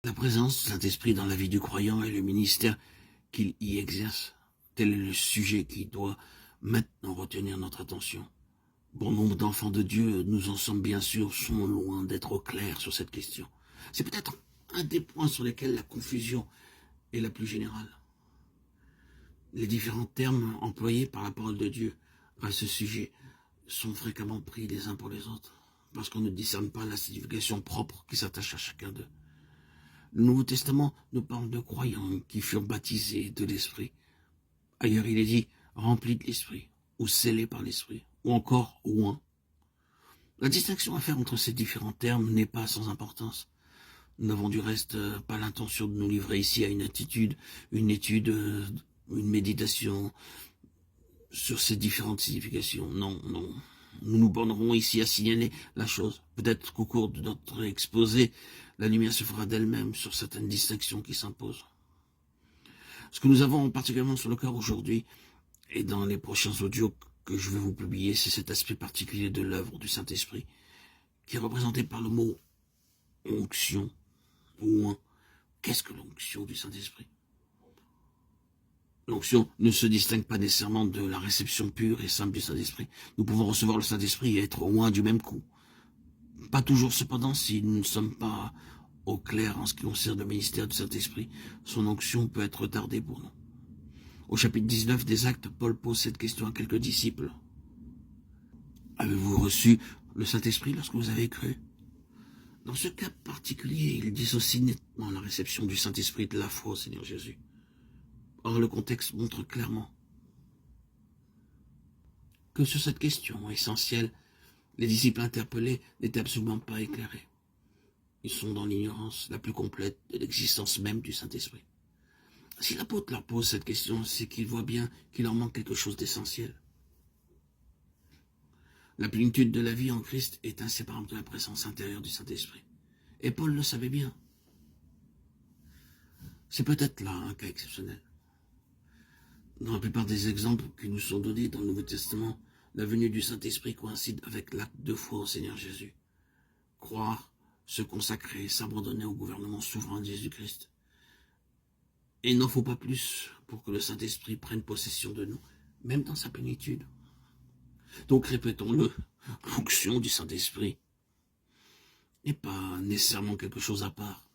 La présence du Saint-Esprit dans la vie du croyant et le ministère qu'il y exerce, tel est le sujet qui doit maintenant retenir notre attention. Bon nombre d'enfants de Dieu, nous en sommes bien sûr, sont loin d'être au clair sur cette question. C'est peut-être un des points sur lesquels la confusion est la plus générale. Les différents termes employés par la parole de Dieu à ce sujet sont fréquemment pris les uns pour les autres, parce qu'on ne discerne pas la signification propre qui s'attache à chacun d'eux. Le Nouveau Testament nous parle de croyants qui furent baptisés de l'Esprit. Ailleurs, il est dit « remplis de l'Esprit » ou « scellés par l'Esprit » ou encore « oints ». La distinction à faire entre ces différents termes n'est pas sans importance. Nous n'avons du reste pas l'intention de nous livrer ici à une étude, une méditation sur ces différentes significations. Non, non. Nous nous bornerons ici à signaler la chose. Peut-être qu'au cours de notre exposé, la lumière se fera d'elle-même sur certaines distinctions qui s'imposent. Ce que nous avons particulièrement sur le cœur aujourd'hui, et dans les prochains audios que je vais vous publier, c'est cet aspect particulier de l'œuvre du Saint-Esprit, qui est représenté par le mot onction, ou qu'est-ce que l'onction du Saint-Esprit? L'onction ne se distingue pas nécessairement de la réception pure et simple du Saint-Esprit. Nous pouvons recevoir le Saint-Esprit et être loin du même coup. Pas toujours cependant si nous ne sommes pas au clair en ce qui concerne le ministère du Saint-Esprit. Son onction peut être retardée pour nous. Au chapitre 19 des Actes, Paul pose cette question à quelques disciples. Avez-vous reçu le Saint-Esprit lorsque vous avez cru? Dans ce cas particulier, il dissocie nettement la réception du Saint-Esprit de la foi au Seigneur Jésus. Or, le contexte montre clairement que sur cette question essentielle, les disciples interpellés n'étaient absolument pas éclairés. Ils sont dans l'ignorance la plus complète de l'existence même du Saint-Esprit. Si l'apôtre leur pose cette question, c'est qu'ils voient bien qu'il leur manque quelque chose d'essentiel. La plénitude de la vie en Christ est inséparable de la présence intérieure du Saint-Esprit. Et Paul le savait bien. C'est peut-être là un cas exceptionnel. Dans la plupart des exemples qui nous sont donnés dans le Nouveau Testament, la venue du Saint-Esprit coïncide avec l'acte de foi au Seigneur Jésus. Croire, se consacrer, s'abandonner au gouvernement souverain de Jésus-Christ. Et il n'en faut pas plus pour que le Saint-Esprit prenne possession de nous, même dans sa plénitude. Donc répétons-le, l'onction du Saint-Esprit n'est pas nécessairement quelque chose à part.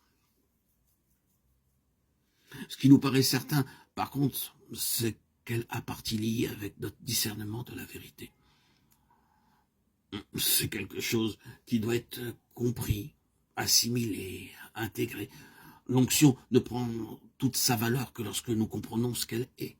Ce qui nous paraît certain, par contre, c'est qu'elle a partie liée avec notre discernement de la vérité. C'est quelque chose qui doit être compris, assimilé, intégré. L'onction ne prend toute sa valeur que lorsque nous comprenons ce qu'elle est.